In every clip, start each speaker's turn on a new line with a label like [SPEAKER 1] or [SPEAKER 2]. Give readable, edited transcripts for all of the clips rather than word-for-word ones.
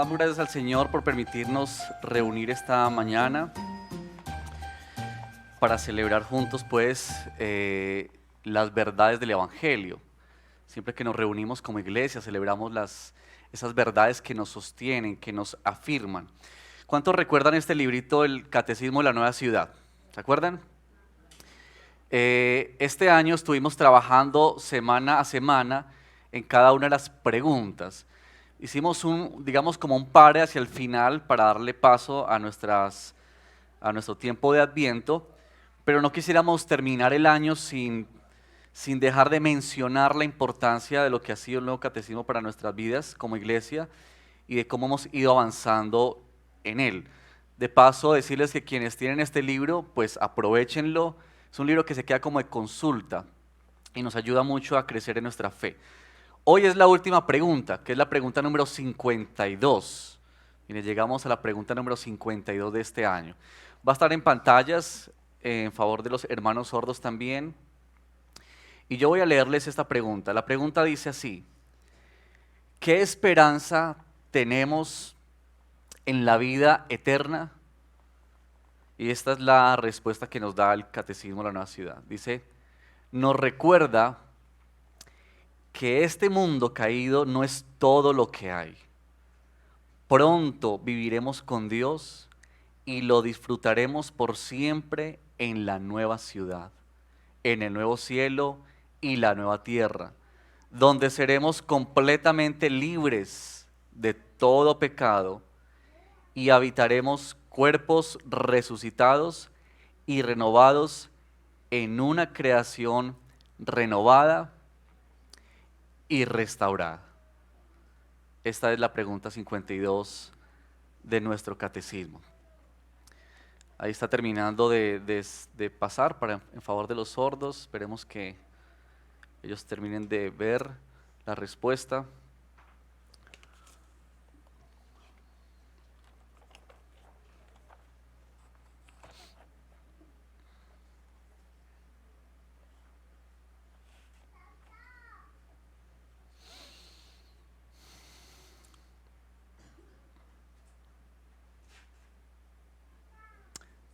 [SPEAKER 1] damos gracias al Señor por permitirnos reunir esta mañana para celebrar juntos las verdades del Evangelio. Siempre que nos reunimos como iglesia celebramos esas verdades que nos sostienen, que nos afirman. ¿Cuántos recuerdan este librito, el Catecismo de la Nueva Ciudad? ¿Se acuerdan? Este año estuvimos trabajando semana a semana en cada una de las preguntas. Hicimos digamos como un pare hacia el final para darle paso a nuestro tiempo de Adviento, pero no quisiéramos terminar el año sin dejar de mencionar la importancia de lo que ha sido el nuevo catecismo para nuestras vidas como iglesia y de cómo hemos ido avanzando en él. De paso, decirles que quienes tienen este libro, pues aprovéchenlo. Es un libro que se queda como de consulta y nos ayuda mucho a crecer en nuestra fe. Hoy es la última pregunta, que es la pregunta número 52. Miren, llegamos a la pregunta número 52 de este año. Va a estar en pantallas en favor de los hermanos sordos también. Y yo voy a leerles esta pregunta. La pregunta dice así: ¿qué esperanza tenemos en la vida eterna? Y esta es la respuesta que nos da el Catecismo de la Nueva Ciudad. Dice, nos recuerda que este mundo caído no es todo lo que hay. Pronto viviremos con Dios y lo disfrutaremos por siempre en la nueva ciudad, en el nuevo cielo y la nueva tierra, donde seremos completamente libres de todo pecado y habitaremos cuerpos resucitados y renovados en una creación renovada y restaurada. Esta es la pregunta 52 de nuestro catecismo. Ahí está terminando de pasar en favor de los sordos. Esperemos que ellos terminen de ver la respuesta.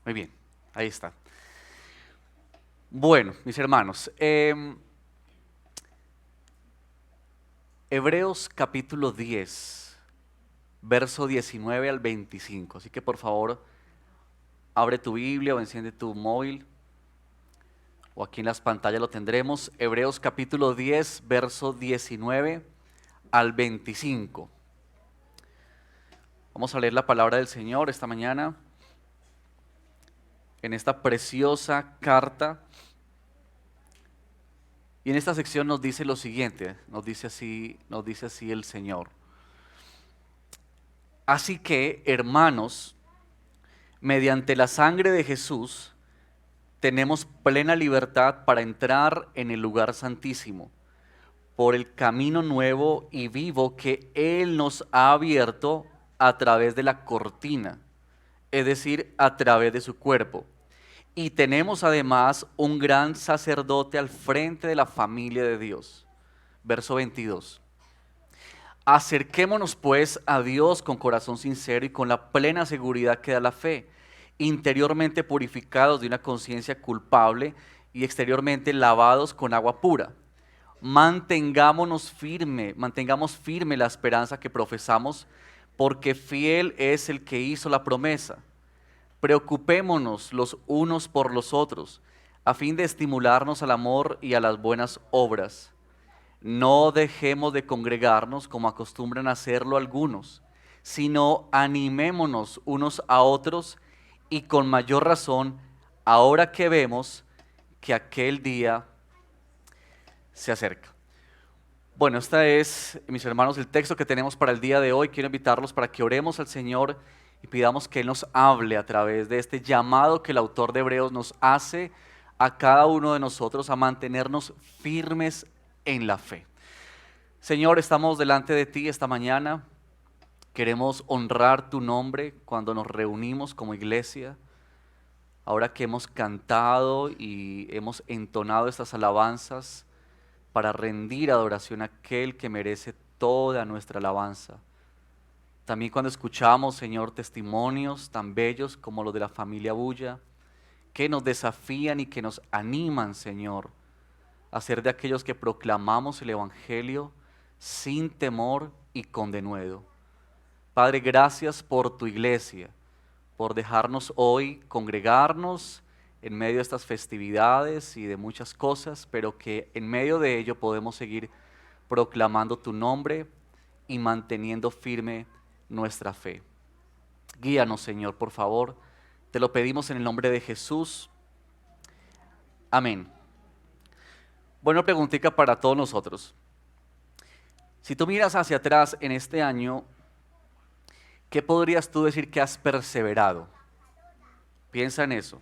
[SPEAKER 1] Muy bien, ahí está. Bueno, mis hermanos, Hebreos capítulo 10, verso 19 al 25. Así que por favor, abre tu Biblia o enciende tu móvil, o aquí en las pantallas lo tendremos. Hebreos capítulo 10, verso 19 al 25. Vamos a leer la palabra del Señor esta mañana en esta preciosa carta. Y en esta sección nos dice lo siguiente, nos dice así el Señor. Así que, hermanos, mediante la sangre de Jesús, tenemos plena libertad para entrar en el lugar santísimo, por el camino nuevo y vivo que Él nos ha abierto a través de la cortina, es decir, a través de su cuerpo. Y tenemos además un gran sacerdote al frente de la familia de Dios. Verso 22. Acerquémonos pues a Dios con corazón sincero y con la plena seguridad que da la fe, interiormente purificados de una conciencia culpable y exteriormente lavados con agua pura. Mantengamos firme la esperanza que profesamos, porque fiel es el que hizo la promesa. Preocupémonos los unos por los otros, a fin de estimularnos al amor y a las buenas obras. No dejemos de congregarnos como acostumbran a hacerlo algunos, sino animémonos unos a otros, y con mayor razón ahora que vemos que aquel día se acerca. Bueno, este es, mis hermanos, el texto que tenemos para el día de hoy. Quiero invitarlos para que oremos al Señor y pidamos que Él nos hable a través de este llamado que el autor de Hebreos nos hace a cada uno de nosotros a mantenernos firmes en la fe. Señor, estamos delante de ti esta mañana. Queremos honrar tu nombre cuando nos reunimos como iglesia. Ahora que hemos cantado y hemos entonado estas alabanzas para rendir adoración a aquel que merece toda nuestra alabanza. También cuando escuchamos, Señor, testimonios tan bellos como los de la familia Bulla, que nos desafían y que nos animan, Señor, a ser de aquellos que proclamamos el Evangelio sin temor y con denuedo. Padre, gracias por tu iglesia, por dejarnos hoy congregarnos en medio de estas festividades y de muchas cosas, pero que en medio de ello podemos seguir proclamando tu nombre y manteniendo firme nuestra fe. Guíanos, Señor, por favor. Te lo pedimos en el nombre de Jesús. Amén. Bueno, preguntita para todos nosotros. Si tú miras hacia atrás en este año, ¿qué podrías tú decir que has perseverado? Piensa en eso.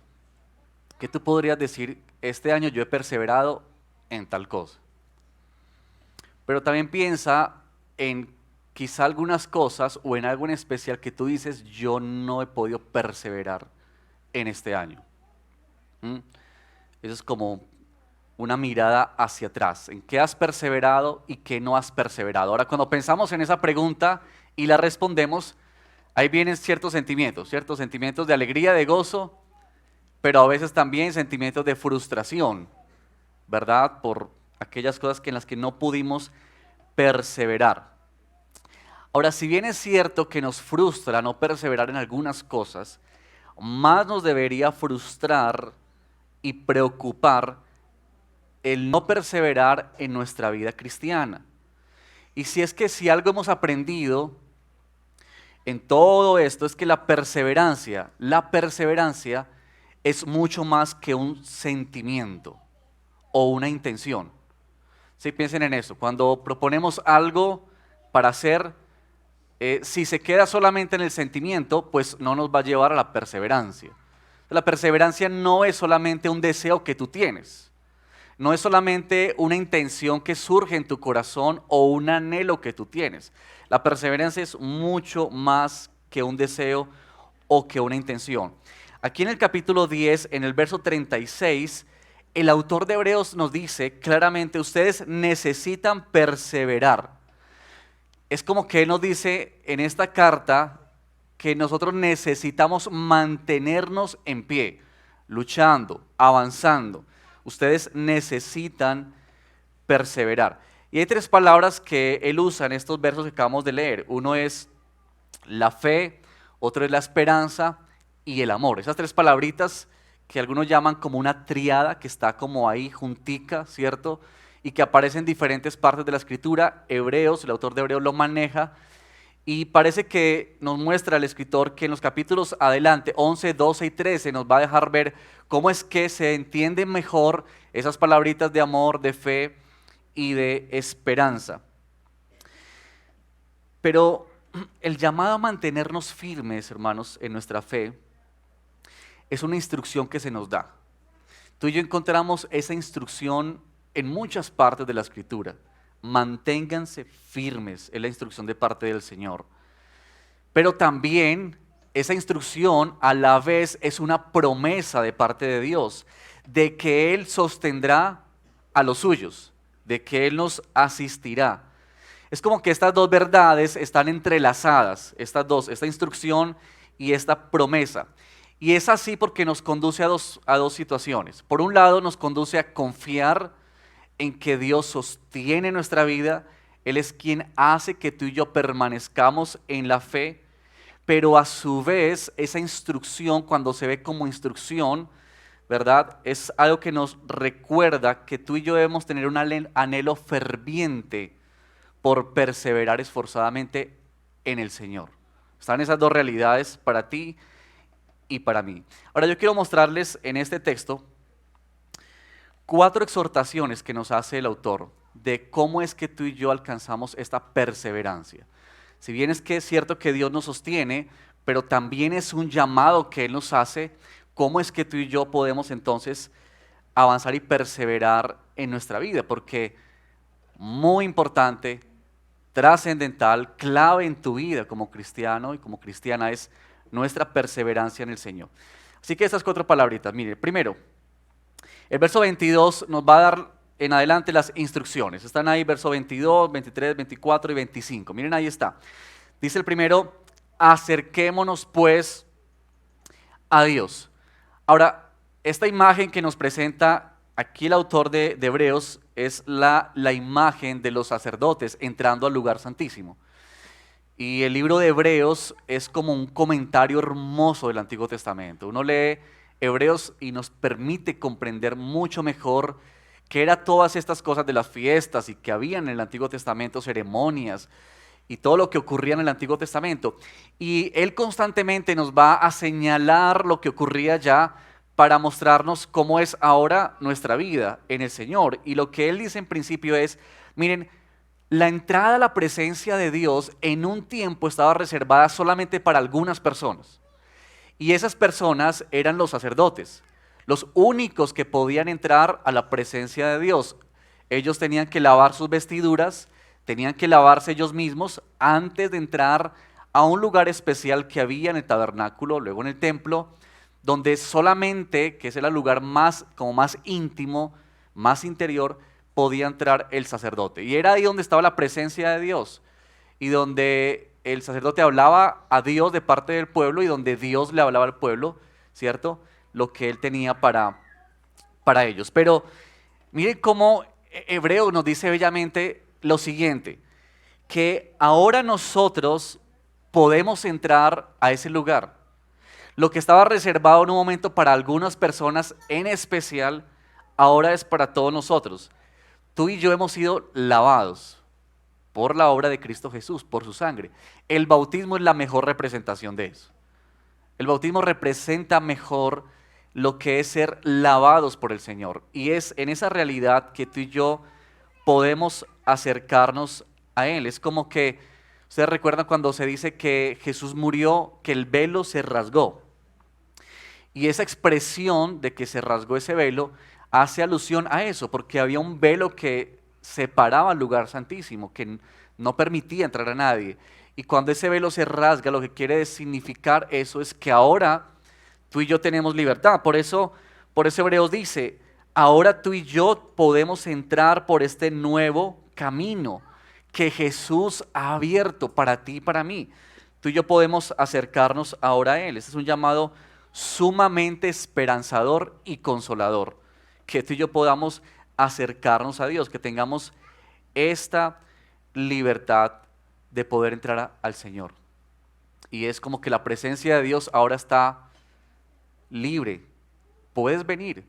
[SPEAKER 1] ¿Qué tú podrías decir? Este año yo he perseverado en tal cosa. Pero también piensa en quizá algunas cosas o en algo en especial que tú dices, yo no he podido perseverar en este año. Eso es como una mirada hacia atrás, en qué has perseverado y qué no has perseverado. Ahora, cuando pensamos en esa pregunta y la respondemos, ahí vienen ciertos sentimientos de alegría, de gozo, pero a veces también sentimientos de frustración, ¿verdad? Por aquellas cosas en las que no pudimos perseverar. Ahora, si bien es cierto que nos frustra no perseverar en algunas cosas, más nos debería frustrar y preocupar el no perseverar en nuestra vida cristiana. Y si algo hemos aprendido en todo esto es que la perseverancia es mucho más que un sentimiento o una intención. Sí, piensen en eso. Cuando proponemos algo para hacer, si se queda solamente en el sentimiento, pues no nos va a llevar a la perseverancia. La perseverancia no es solamente un deseo que tú tienes. No es solamente una intención que surge en tu corazón o un anhelo que tú tienes. La perseverancia es mucho más que un deseo o que una intención. Aquí en el capítulo 10, en el verso 36, el autor de Hebreos nos dice claramente, ustedes necesitan perseverar. Es como que él nos dice en esta carta que nosotros necesitamos mantenernos en pie, luchando, avanzando. Ustedes necesitan perseverar. Y hay tres palabras que él usa en estos versos que acabamos de leer. Uno es la fe, otro es la esperanza y el amor. Esas tres palabritas que algunos llaman como una tríada, que está como ahí juntica, ¿cierto? Y que aparece en diferentes partes de la escritura. Hebreos, el autor de Hebreos lo maneja. Y parece que nos muestra el escritor que en los capítulos adelante, 11, 12 y 13, nos va a dejar ver cómo es que se entienden mejor esas palabritas de amor, de fe y de esperanza. Pero el llamado a mantenernos firmes, hermanos, en nuestra fe, es una instrucción que se nos da. Tú y yo encontramos esa instrucción en muchas partes de la escritura. Manténganse firmes, es la instrucción de parte del Señor. Pero también esa instrucción a la vez es una promesa de parte de Dios, de que Él sostendrá a los suyos, de que Él nos asistirá. Es como que estas dos verdades están entrelazadas, esta instrucción y esta promesa. Y es así porque nos conduce a dos situaciones. Por un lado, nos conduce a confiar en que Dios sostiene nuestra vida. Él es quien hace que tú y yo permanezcamos en la fe, pero a su vez esa instrucción, cuando se ve como instrucción, ¿verdad? Es algo que nos recuerda que tú y yo debemos tener un anhelo ferviente por perseverar esforzadamente en el Señor. Están esas dos realidades para ti y para mí. Ahora yo quiero mostrarles en este texto 4 exhortaciones que nos hace el autor de cómo es que tú y yo alcanzamos esta perseverancia. Si bien es que es cierto que Dios nos sostiene, pero también es un llamado que Él nos hace, cómo es que tú y yo podemos entonces avanzar y perseverar en nuestra vida, porque muy importante, trascendental, clave en tu vida como cristiano y como cristiana es nuestra perseverancia en el Señor. Así que esas 4 palabritas, mire, primero, el verso 22 nos va a dar en adelante las instrucciones. Están ahí verso 22, 23, 24 y 25. Miren, ahí está. Dice el primero, acerquémonos pues a Dios. Ahora, esta imagen que nos presenta aquí el autor de Hebreos es la imagen de los sacerdotes entrando al lugar santísimo. Y el libro de Hebreos es como un comentario hermoso del Antiguo Testamento. Uno lee Hebreos y nos permite comprender mucho mejor qué eran todas estas cosas de las fiestas y que había en el Antiguo Testamento, ceremonias y todo lo que ocurría en el Antiguo Testamento. Y él constantemente nos va a señalar lo que ocurría ya para mostrarnos cómo es ahora nuestra vida en el Señor. Y lo que él dice en principio es, miren, la entrada a la presencia de Dios en un tiempo estaba reservada solamente para algunas personas. Y esas personas eran los sacerdotes, los únicos que podían entrar a la presencia de Dios. Ellos tenían que lavar sus vestiduras, tenían que lavarse ellos mismos antes de entrar a un lugar especial que había en el tabernáculo, luego en el templo, donde solamente, que ese era el lugar más, como más íntimo, más interior, podía entrar el sacerdote. Y era ahí donde estaba la presencia de Dios y donde el sacerdote hablaba a Dios de parte del pueblo y donde Dios le hablaba al pueblo, ¿cierto? Lo que él tenía para ellos. Pero miren cómo Hebreo nos dice bellamente lo siguiente, que ahora nosotros podemos entrar a ese lugar. Lo que estaba reservado en un momento para algunas personas en especial, ahora es para todos nosotros. Tú y yo hemos sido lavados por la obra de Cristo Jesús, por su sangre. El bautismo es la mejor representación de eso. El bautismo representa mejor lo que es ser lavados por el Señor. Y es en esa realidad que tú y yo podemos acercarnos a Él. Es como que, ustedes recuerdan cuando se dice que Jesús murió, que el velo se rasgó. Y esa expresión de que se rasgó ese velo hace alusión a eso, porque había un velo que separaba el lugar santísimo, que no permitía entrar a nadie. Y cuando ese velo se rasga, lo que quiere significar eso es que ahora tú y yo tenemos libertad. Por eso Hebreos dice, ahora tú y yo podemos entrar por este nuevo camino que Jesús ha abierto para ti y para mí. Tú y yo podemos acercarnos ahora a Él. Este es un llamado sumamente esperanzador y consolador, que tú y yo podamos acercarnos a Dios, que tengamos esta libertad de poder entrar al Señor. Y es como que la presencia de Dios ahora está libre. Puedes venir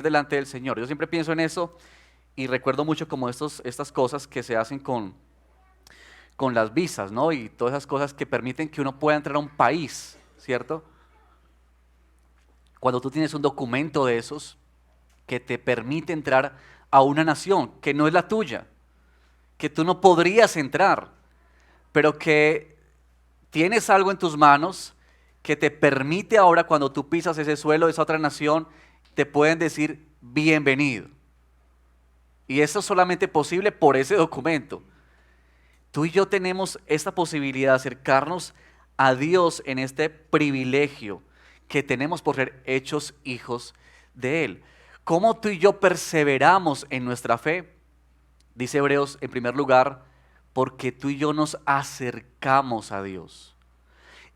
[SPEAKER 1] delante del Señor. Yo siempre pienso en eso y recuerdo mucho como estas cosas que se hacen con las visas, ¿no? Y todas esas cosas que permiten que uno pueda entrar a un país, ¿cierto? Cuando tú tienes un documento de esos que te permite entrar a una nación que no es la tuya, que tú no podrías entrar, pero que tienes algo en tus manos que te permite ahora cuando tú pisas ese suelo de esa otra nación, te pueden decir bienvenido. Y eso es solamente posible por ese documento. Tú y yo tenemos esta posibilidad de acercarnos a Dios en este privilegio que tenemos por ser hechos hijos de Él. ¿Cómo tú y yo perseveramos en nuestra fe? Dice Hebreos en primer lugar, porque tú y yo nos acercamos a Dios.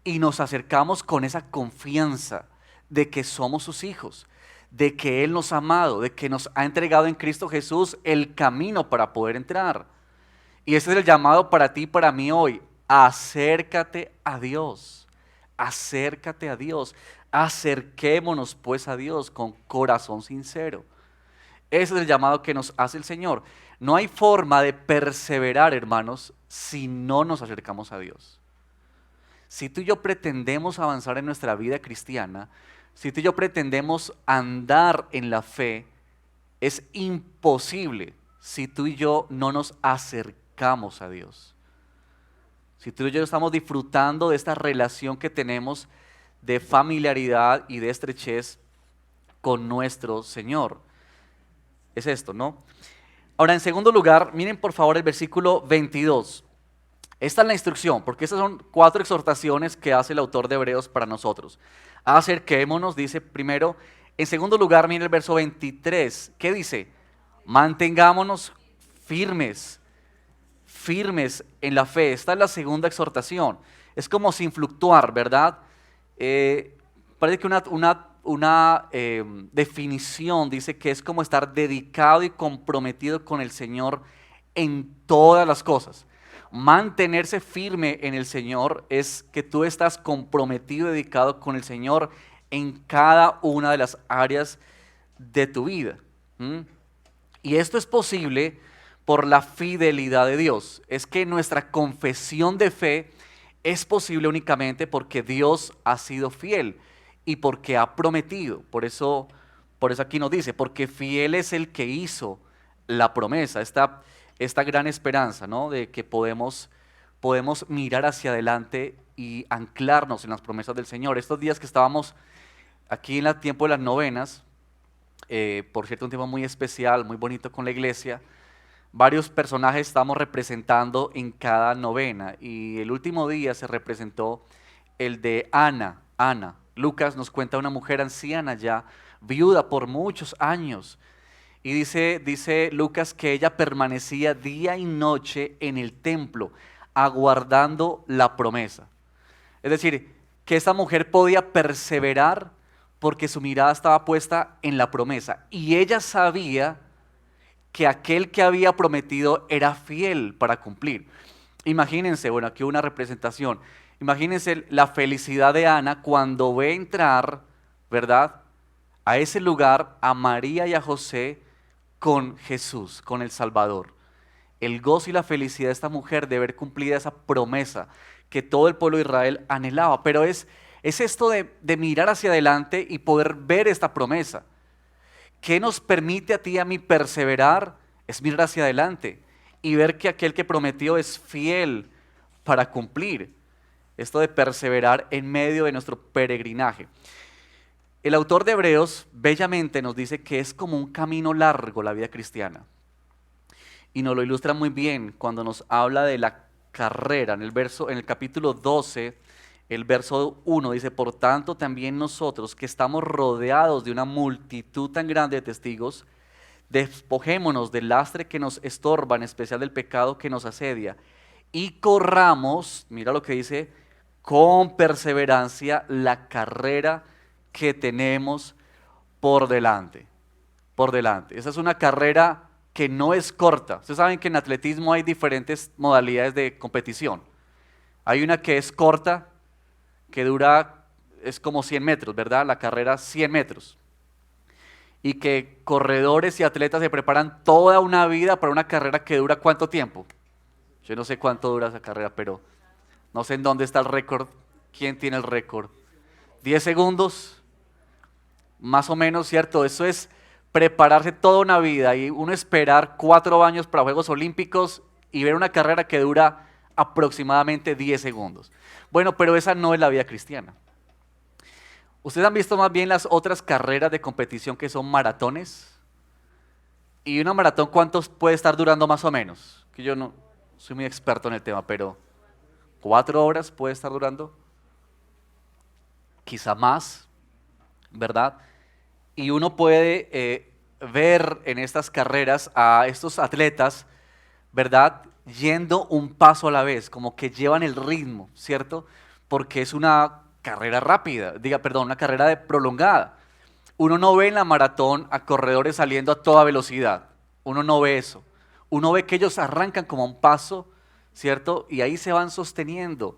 [SPEAKER 1] Y nos acercamos con esa confianza de que somos sus hijos, de que Él nos ha amado, de que nos ha entregado en Cristo Jesús el camino para poder entrar. Y ese es el llamado para ti y para mí hoy. Acércate a Dios, acércate a Dios. Acerquémonos pues a Dios con corazón sincero. Ese es el llamado que nos hace el Señor. No hay forma de perseverar, hermanos, si no nos acercamos a Dios. Si tú y yo pretendemos avanzar en nuestra vida cristiana, si tú y yo pretendemos andar en la fe, es imposible si tú y yo no nos acercamos a Dios. Si tú y yo estamos disfrutando de esta relación que tenemos de familiaridad y de estrechez con nuestro Señor. Es esto, ¿no? Ahora, en segundo lugar, miren por favor el versículo 22. Esta es la instrucción, porque estas son 4 exhortaciones que hace el autor de Hebreos para nosotros. Acerquémonos, dice primero. En segundo lugar, miren el verso 23. ¿Qué dice? Mantengámonos firmes en la fe. Esta es la segunda exhortación. es como sin fluctuar, ¿verdad? Parece que una definición dice que es como estar dedicado y comprometido con el Señor en todas las cosas. Mantenerse firme en el Señor es que tú estás comprometido y dedicado con el Señor en cada una de las áreas de tu vida. ¿Mm? Y esto es posible por la fidelidad de Dios. Es que nuestra confesión de fe es posible únicamente porque Dios ha sido fiel y porque ha prometido. Por eso aquí nos dice, porque fiel es el que hizo la promesa, esta gran esperanza, ¿no? De que podemos mirar hacia adelante y anclarnos en las promesas del Señor. Estos días que estábamos aquí en el tiempo de las novenas, por cierto, un tiempo muy especial, muy bonito con la iglesia. Varios personajes estamos representando en cada novena y el último día se representó el de Ana. Ana. Lucas nos cuenta una mujer anciana ya, viuda por muchos años. Y dice Lucas que ella permanecía día y noche en el templo, aguardando la promesa. Es decir, que esta mujer podía perseverar porque su mirada estaba puesta en la promesa. Y ella sabía que aquel que había prometido era fiel para cumplir. Imagínense, bueno, aquí una representación. Imagínense la felicidad de Ana cuando ve entrar, ¿verdad?, a ese lugar a María y a José con Jesús, con el Salvador. El gozo y la felicidad de esta mujer de ver cumplida esa promesa que todo el pueblo de Israel anhelaba. Pero es esto de mirar hacia adelante y poder ver esta promesa. ¿Qué nos permite a ti y a mí perseverar? Es mirar hacia adelante y ver que aquel que prometió es fiel para cumplir. Esto de perseverar en medio de nuestro peregrinaje. El autor de Hebreos bellamente nos dice que es como un camino largo la vida cristiana. Y nos lo ilustra muy bien cuando nos habla de la carrera. En el capítulo 12, el verso 1 dice, por tanto también nosotros que estamos rodeados de una multitud tan grande de testigos, despojémonos del lastre que nos estorba, en especial del pecado que nos asedia, y corramos, mira lo que dice, con perseverancia la carrera que tenemos por delante. Por delante. Esa es una carrera que no es corta. Ustedes saben que en atletismo hay diferentes modalidades de competición. Hay una que es corta, que es como 100 metros, ¿verdad? La carrera 100 metros. Y que corredores y atletas se preparan toda una vida para una carrera que dura ¿cuánto tiempo? Yo no sé cuánto dura esa carrera, pero no sé en dónde está el récord. ¿Quién tiene el récord? 10 segundos, más o menos, ¿cierto? Eso es prepararse toda una vida y uno esperar 4 años para Juegos Olímpicos y ver una carrera que dura aproximadamente 10 segundos. Bueno, pero esa no es la vida cristiana. ¿Ustedes han visto más bien las otras carreras de competición que son maratones? ¿Y una maratón cuántos puede estar durando más o menos? Que yo no soy muy experto en el tema, pero 4 horas puede estar durando, quizá más, ¿verdad? Y uno puede ver en estas carreras a estos atletas, ¿verdad?, yendo un paso a la vez, como que llevan el ritmo, ¿cierto? Porque es una carrera rápida, una carrera prolongada. Uno no ve en la maratón a corredores saliendo a toda velocidad, uno no ve eso. Uno ve que ellos arrancan como un paso, ¿cierto? Y ahí se van sosteniendo.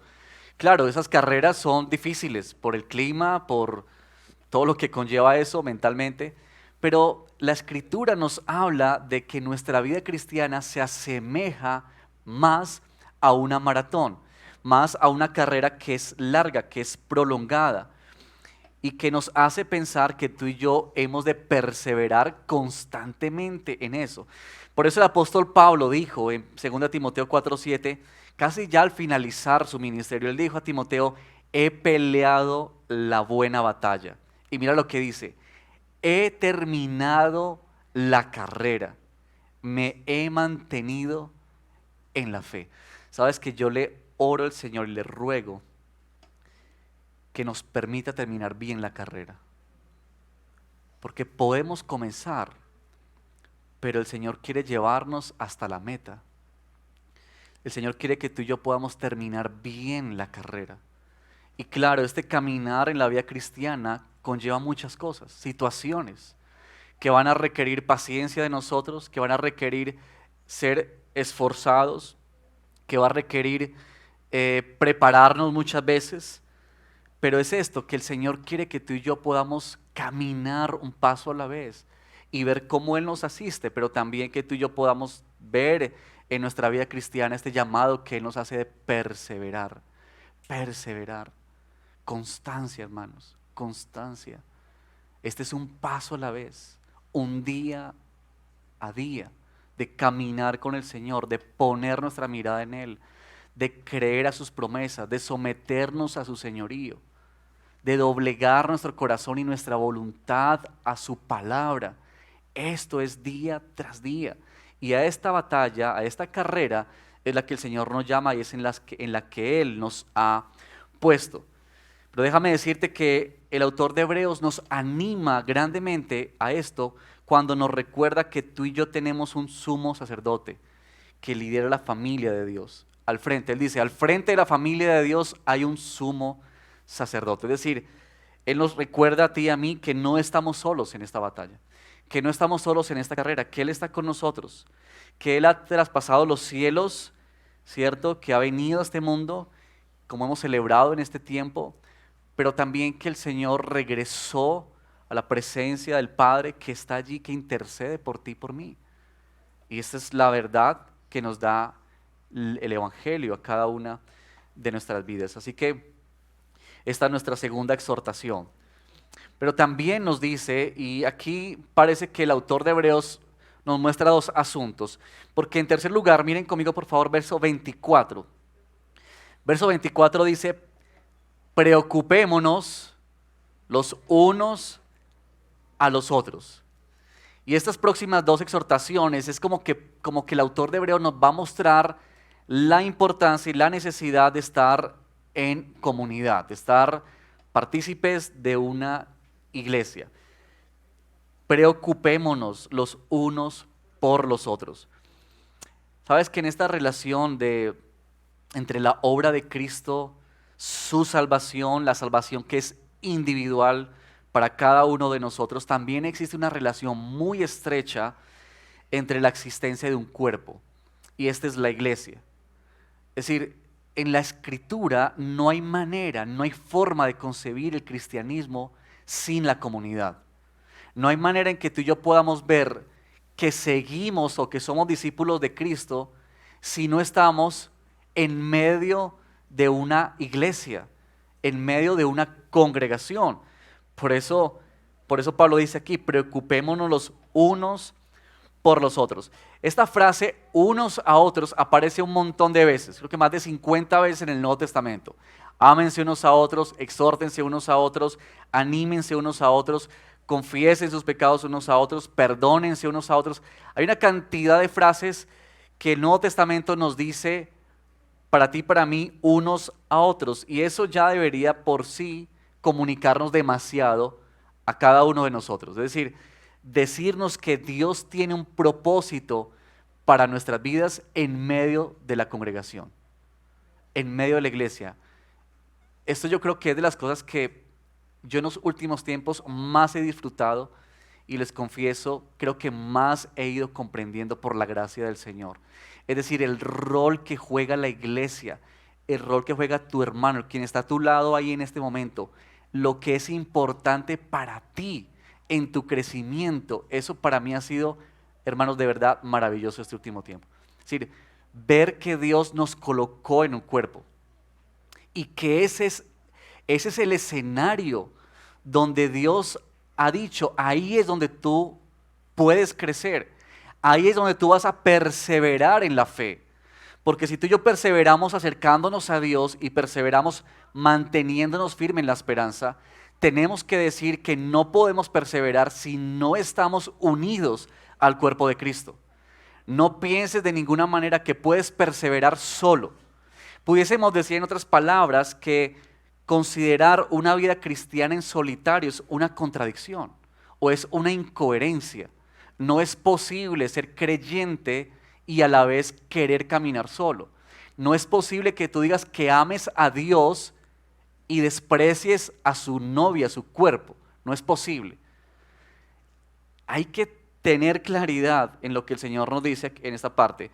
[SPEAKER 1] Claro, esas carreras son difíciles por el clima, por todo lo que conlleva eso mentalmente, pero la escritura nos habla de que nuestra vida cristiana se asemeja más a una maratón, más a una carrera que es larga, que es prolongada y que nos hace pensar que tú y yo hemos de perseverar constantemente en eso. Por eso el apóstol Pablo dijo en 2 Timoteo 4:7, casi ya al finalizar su ministerio, él dijo a Timoteo, he peleado la buena batalla. Y mira lo que dice, he terminado la carrera, me he mantenido en la fe. Sabes que yo le oro al Señor y le ruego que nos permita terminar bien la carrera. Porque podemos comenzar, pero el Señor quiere llevarnos hasta la meta. El Señor quiere que tú y yo podamos terminar bien la carrera. Y claro, este caminar en la vida cristiana conlleva muchas cosas, situaciones que van a requerir paciencia de nosotros, que van a requerir ser esforzados, que va a requerir prepararnos muchas veces. Pero es esto, que el Señor quiere que tú y yo podamos caminar un paso a la vez y ver cómo Él nos asiste, pero también que tú y yo podamos ver en nuestra vida cristiana este llamado que Él nos hace de perseverar, perseverar, constancia, hermanos, constancia. Este es un paso a la vez, un día a día, de caminar con el Señor, de poner nuestra mirada en Él, de creer a sus promesas, de someternos a su señorío, de doblegar nuestro corazón y nuestra voluntad a su palabra. Esto es día tras día. Y a esta batalla, a esta carrera, es la que el Señor nos llama y es en la que Él nos ha puesto. Pero déjame decirte que el autor de Hebreos nos anima grandemente a esto cuando nos recuerda que tú y yo tenemos un sumo sacerdote que lidera la familia de Dios. Al frente, él dice, al frente de la familia de Dios hay un sumo sacerdote. Es decir, Él nos recuerda a ti y a mí que no estamos solos en esta batalla, que no estamos solos en esta carrera, que Él está con nosotros, que Él ha traspasado los cielos, ¿cierto? Que ha venido a este mundo, como hemos celebrado en este tiempo, pero también que el Señor regresó a la presencia del Padre que está allí, que intercede por ti y por mí. Y esta es la verdad que nos da el Evangelio a cada una de nuestras vidas. Así que esta es nuestra segunda exhortación. Pero también nos dice, y aquí parece que el autor de Hebreos nos muestra dos asuntos, porque en tercer lugar, miren conmigo por favor verso 24. Verso 24 dice, preocupémonos los unos a los otros. Y estas próximas dos exhortaciones es como que el autor de Hebreos nos va a mostrar la importancia y la necesidad de estar en comunidad, de estar partícipes de una iglesia. Preocupémonos los unos por los otros. Sabes que en esta relación entre la obra de Cristo, su salvación, la salvación que es individual para cada uno de nosotros, también existe una relación muy estrecha entre la existencia de un cuerpo, y esta es la iglesia. Es decir, en la Escritura no hay manera, no hay forma de concebir el cristianismo sin la comunidad. No hay manera en que tú y yo podamos ver que seguimos o que somos discípulos de Cristo si no estamos en medio de una iglesia, en medio de una congregación. Por eso Pablo dice aquí, preocupémonos los unos por los otros. Esta frase, unos a otros, aparece un montón de veces, creo que más de 50 veces en el Nuevo Testamento. Ámense unos a otros, exhórtense unos a otros, anímense unos a otros, confiesen sus pecados unos a otros, perdónense unos a otros. Hay una cantidad de frases que el Nuevo Testamento nos dice para ti y para mí, unos a otros. Y eso ya debería por sí comunicarnos demasiado a cada uno de nosotros. Es decir, decirnos que Dios tiene un propósito para nuestras vidas en medio de la congregación, en medio de la iglesia. Esto yo creo que es de las cosas que yo en los últimos tiempos más he disfrutado y les confieso, creo que más he ido comprendiendo por la gracia del Señor. Es decir, el rol que juega la iglesia, el rol que juega tu hermano, quien está a tu lado ahí en este momento, lo que es importante para ti en tu crecimiento. Eso para mí ha sido, hermanos, de verdad maravilloso este último tiempo. Es decir, ver que Dios nos colocó en un cuerpo y que ese es el escenario donde Dios ha dicho, ahí es donde tú puedes crecer, ahí es donde tú vas a perseverar en la fe. Porque si tú y yo perseveramos acercándonos a Dios y perseveramos manteniéndonos firmes en la esperanza, tenemos que decir que no podemos perseverar si no estamos unidos al cuerpo de Cristo. No pienses de ninguna manera que puedes perseverar solo. Pudiésemos decir en otras palabras que considerar una vida cristiana en solitario es una contradicción o es una incoherencia. No es posible ser creyente y a la vez querer caminar solo. No es posible que tú digas que ames a Dios y desprecies a su novia, a su cuerpo. No es posible. Hay que tener claridad en lo que el Señor nos dice en esta parte.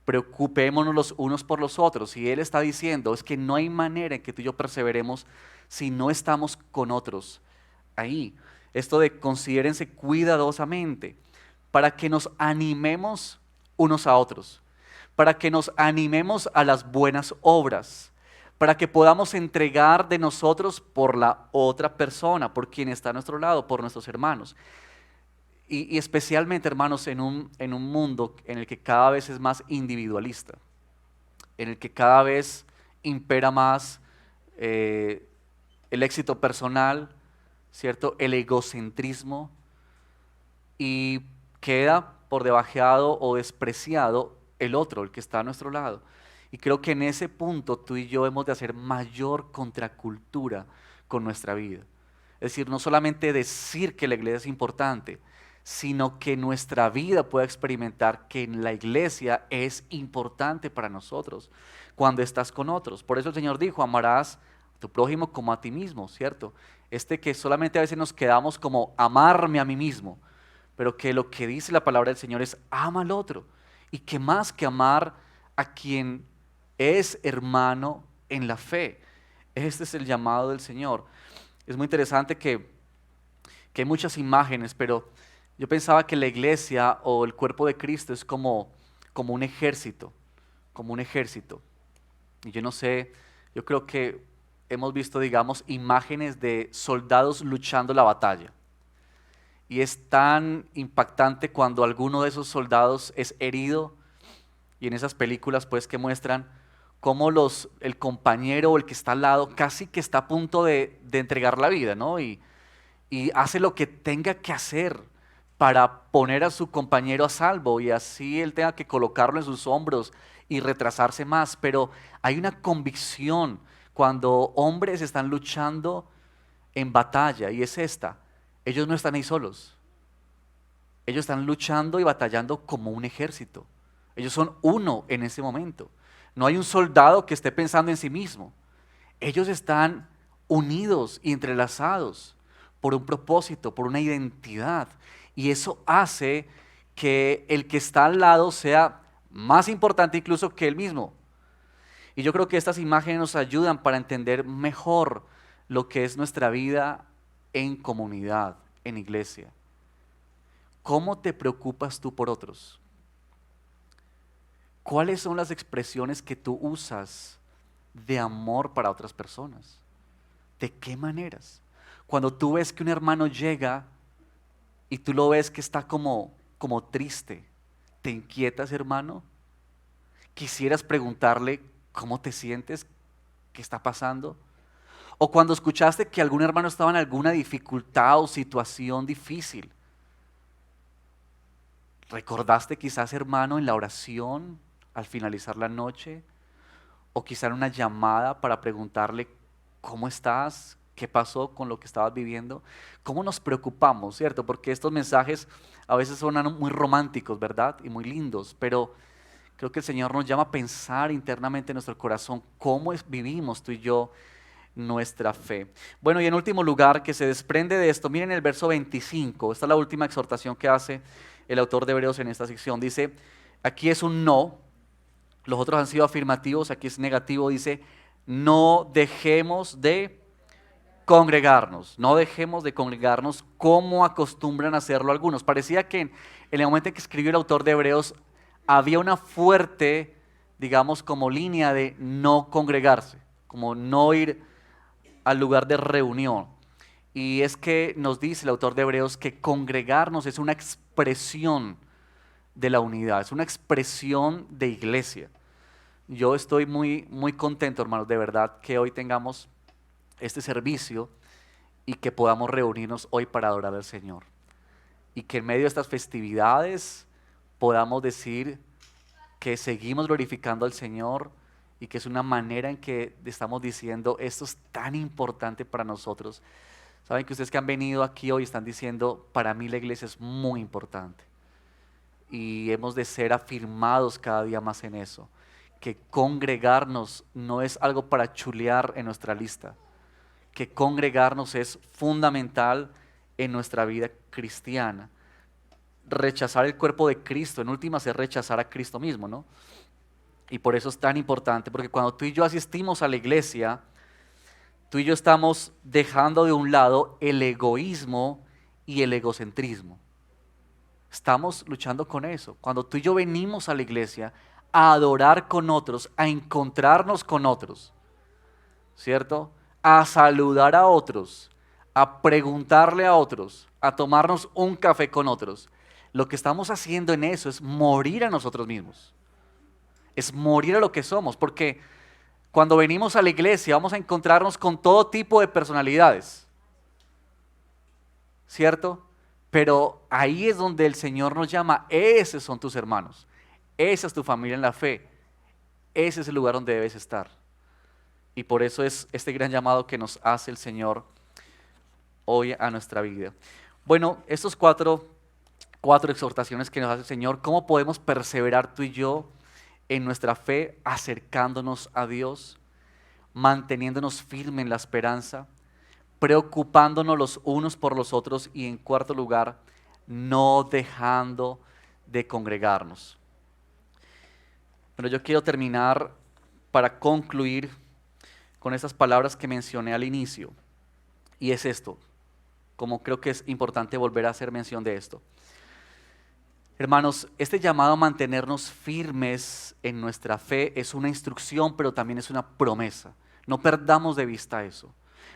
[SPEAKER 1] Preocupémonos los unos por los otros. Y Él está diciendo, es que no hay manera en que tú y yo perseveremos si no estamos con otros ahí. Esto de considérense cuidadosamente para que nos animemos unos a otros, para que nos animemos a las buenas obras, para que podamos entregar de nosotros por la otra persona, por quien está a nuestro lado, por nuestros hermanos. Y especialmente, hermanos, en un mundo en el que cada vez es más individualista, en el que cada vez impera más eh, el éxito personal, ¿cierto? El egocentrismo, y queda por debajeado o despreciado el otro, el que está a nuestro lado. Y creo que en ese punto tú y yo hemos de hacer mayor contracultura con nuestra vida. Es decir, no solamente decir que la iglesia es importante, sino que nuestra vida pueda experimentar que en la iglesia es importante para nosotros cuando estás con otros. Por eso el Señor dijo, amarás a tu prójimo como a ti mismo, ¿cierto? Que solamente a veces nos quedamos como amarme a mí mismo, pero que lo que dice la palabra del Señor es ama al otro. Y que más que amar a quien es hermano en la fe. Este es el llamado del Señor. Es muy interesante que hay muchas imágenes, pero yo pensaba que la iglesia o el cuerpo de Cristo es como un ejército, como un ejército. Y yo no sé, yo creo que hemos visto, digamos, imágenes de soldados luchando la batalla. Y es tan impactante cuando alguno de esos soldados es herido, y en esas películas pues que muestran cómo el compañero o el que está al lado casi que está a punto de entregar la vida, ¿no? Y hace lo que tenga que hacer para poner a su compañero a salvo, y así él tenga que colocarlo en sus hombros y retrasarse más. Pero hay una convicción cuando hombres están luchando en batalla, y es esta: ellos no están ahí solos. Ellos están luchando y batallando como un ejército. Ellos son uno en ese momento. No hay un soldado que esté pensando en sí mismo. Ellos están unidos y entrelazados por un propósito, por una identidad. Y eso hace que el que está al lado sea más importante incluso que él mismo. Y yo creo que estas imágenes nos ayudan para entender mejor lo que es nuestra vida en comunidad, en iglesia. ¿Cómo te preocupas tú por otros? ¿Cuáles son las expresiones que tú usas de amor para otras personas? ¿De qué maneras? Cuando tú ves que un hermano llega y tú lo ves que está como triste, ¿te inquietas, hermano? ¿Quisieras preguntarle cómo te sientes? ¿Qué está pasando? O cuando escuchaste que algún hermano estaba en alguna dificultad o situación difícil, ¿recordaste quizás, hermano, en la oración al finalizar la noche? O quizá en una llamada para preguntarle cómo estás, qué pasó con lo que estabas viviendo. ¿Cómo nos preocupamos, cierto? Porque estos mensajes a veces son muy románticos, ¿verdad? Y muy lindos, pero creo que el Señor nos llama a pensar internamente en nuestro corazón cómo vivimos tú y yo nuestra fe. Bueno, y en último lugar, que se desprende de esto, miren el verso 25, esta es la última exhortación que hace el autor de Hebreos en esta sección. Dice, aquí es un no, los otros han sido afirmativos, aquí es negativo, dice, no dejemos de congregarnos, no dejemos de congregarnos como acostumbran a hacerlo algunos. Parecía que en el momento en que escribió el autor de Hebreos había una fuerte, digamos, como línea de no congregarse, como no ir al lugar de reunión. Y es que nos dice el autor de Hebreos que congregarnos es una expresión de la unidad, es una expresión de iglesia. Yo estoy muy, muy contento, hermanos, de verdad, que hoy tengamos este servicio y que podamos reunirnos hoy para adorar al Señor. Y que en medio de estas festividades podamos decir que seguimos glorificando al Señor y que es una manera en que estamos diciendo esto es tan importante para nosotros. Saben que ustedes que han venido aquí hoy están diciendo, para mí la iglesia es muy importante. Y hemos de ser afirmados cada día más en eso. que congregarnos no es algo para chulear en nuestra lista, que congregarnos es fundamental en nuestra vida cristiana. Rechazar el cuerpo de Cristo, en últimas, es rechazar a Cristo mismo, ¿no? Y por eso es tan importante, porque cuando tú y yo asistimos a la iglesia, tú y yo estamos dejando de un lado el egoísmo y el egocentrismo. Estamos luchando con eso. Cuando tú y yo venimos a la iglesia a adorar con otros, a encontrarnos con otros, ¿cierto? A saludar a otros, a preguntarle a otros, a tomarnos un café con otros. Lo que estamos haciendo en eso es morir a nosotros mismos. Es morir a lo que somos, porque cuando venimos a la iglesia vamos a encontrarnos con todo tipo de personalidades, ¿cierto? Pero ahí es donde el Señor nos llama, esos son tus hermanos, esa es tu familia en la fe, ese es el lugar donde debes estar. Y por eso es este gran llamado que nos hace el Señor hoy a nuestra vida. Bueno, estos cuatro exhortaciones que nos hace el Señor, ¿cómo podemos perseverar tú y yo en nuestra fe, acercándonos a Dios, manteniéndonos firmes en la esperanza, preocupándonos los unos por los otros y, en cuarto lugar, no dejando de congregarnos? Pero yo quiero terminar para concluir con estas palabras que mencioné al inicio, y es esto, como creo que es importante volver a hacer mención de esto. Hermanos, este llamado a mantenernos firmes en nuestra fe es una instrucción, pero también es una promesa. No perdamos de vista eso.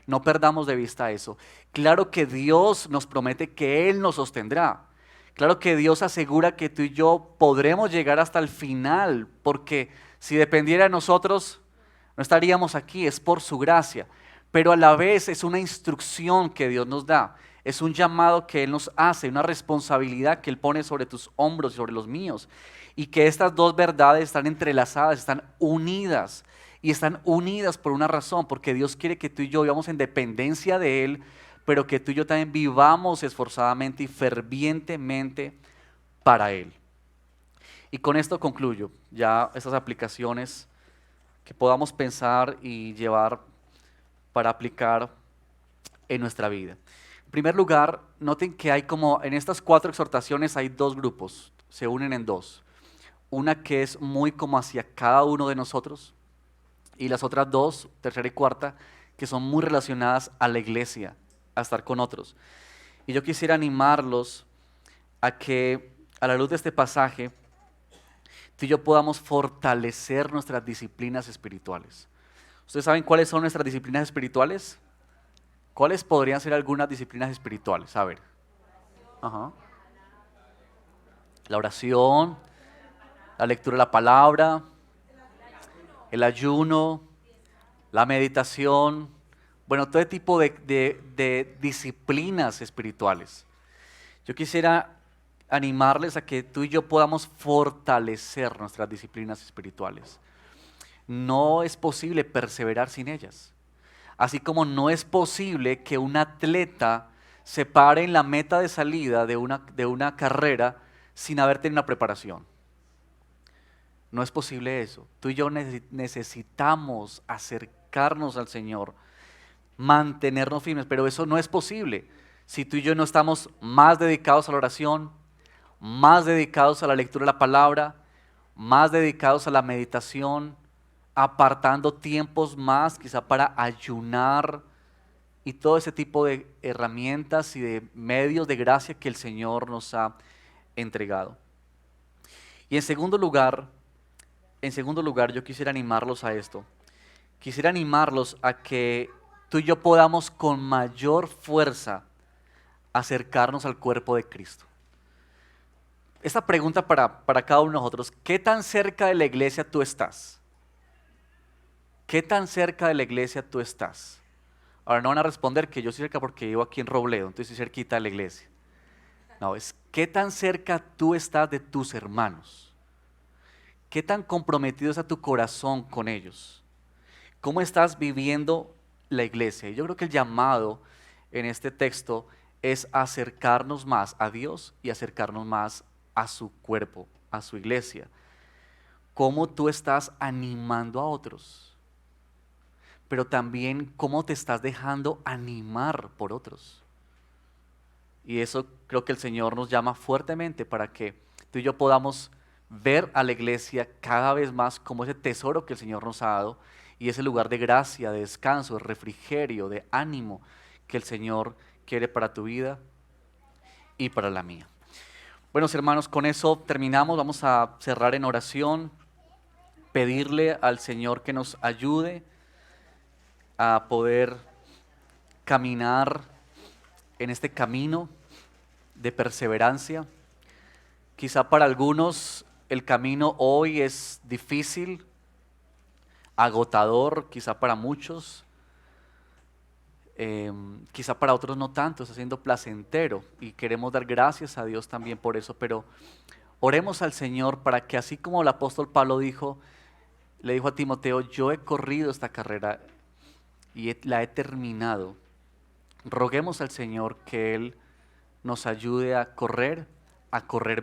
[SPEAKER 1] No perdamos de vista eso. Claro que Dios nos promete que Él nos sostendrá. Claro que Dios asegura que tú y yo podremos llegar hasta el final, porque si dependiera de nosotros, no estaríamos aquí, es por su gracia. Pero a la vez es una instrucción que Dios nos da. Es un llamado que Él nos hace, una responsabilidad que Él pone sobre tus hombros y sobre los míos. Y que estas dos verdades están entrelazadas, están unidas. Y están unidas por una razón, porque Dios quiere que tú y yo vivamos en dependencia de Él, pero que tú y yo también vivamos esforzadamente y fervientemente para Él. Y con esto concluyo ya estas aplicaciones que podamos pensar y llevar para aplicar en nuestra vida. En primer lugar, noten que hay como en estas cuatro exhortaciones hay dos grupos, se unen en dos. Una que es muy como hacia cada uno de nosotros y las otras dos, tercera y cuarta, que son muy relacionadas a la iglesia, a estar con otros. Y yo quisiera animarlos a que a la luz de este pasaje, tú y yo podamos fortalecer nuestras disciplinas espirituales. ¿Ustedes saben cuáles son nuestras disciplinas espirituales? ¿Cuáles podrían ser algunas disciplinas espirituales? A ver. Ajá. La oración, la lectura de la palabra, el ayuno, la meditación, bueno, todo tipo de disciplinas espirituales. Yo quisiera animarles a que tú y yo podamos fortalecer nuestras disciplinas espirituales. No es posible perseverar sin ellas. Así como no es posible que un atleta se pare en la meta de salida de una carrera sin haber tenido una preparación. No es posible eso. Tú y yo necesitamos acercarnos al Señor, mantenernos firmes, pero eso no es posible si tú y yo no estamos más dedicados a la oración, más dedicados a la lectura de la palabra, más dedicados a la meditación, apartando tiempos más quizá para ayunar y todo ese tipo de herramientas y de medios de gracia que el Señor nos ha entregado. Y en segundo lugar, yo quisiera animarlos a esto. Quisiera animarlos a que tú y yo podamos con mayor fuerza acercarnos al cuerpo de Cristo. Esta pregunta para cada uno de nosotros: ¿qué tan cerca de la iglesia tú estás? ¿Qué tan cerca de la iglesia tú estás? Ahora no van a responder que yo estoy cerca porque vivo aquí en Robledo, entonces estoy cerquita de la iglesia. No, es ¿qué tan cerca tú estás de tus hermanos? ¿Qué tan comprometido está tu corazón con ellos? ¿Cómo estás viviendo la iglesia? Y yo creo que el llamado en este texto es acercarnos más a Dios y acercarnos más a su cuerpo, a su iglesia. cómo tú estás animando a otros, pero también cómo te estás dejando animar por otros. Y eso creo que el Señor nos llama fuertemente para que tú y yo podamos ver a la iglesia cada vez más como ese tesoro que el Señor nos ha dado y ese lugar de gracia, de descanso, de refrigerio, de ánimo que el Señor quiere para tu vida y para la mía. Buenos hermanos, con eso terminamos. Vamos a cerrar en oración, pedirle al Señor que nos ayude a poder caminar en este camino de perseverancia. Quizá para algunos el camino hoy es difícil, agotador, quizá para muchos, quizá para otros no tanto, está siendo placentero y queremos dar gracias a Dios también por eso, pero oremos al Señor para que así como el apóstol Pablo dijo, le dijo a Timoteo, yo he corrido esta carrera y la he terminado. Roguemos al Señor que Él nos ayude a correr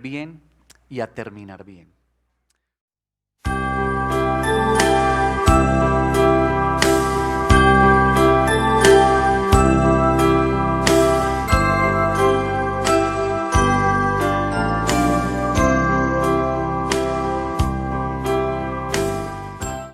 [SPEAKER 1] bien y a terminar bien.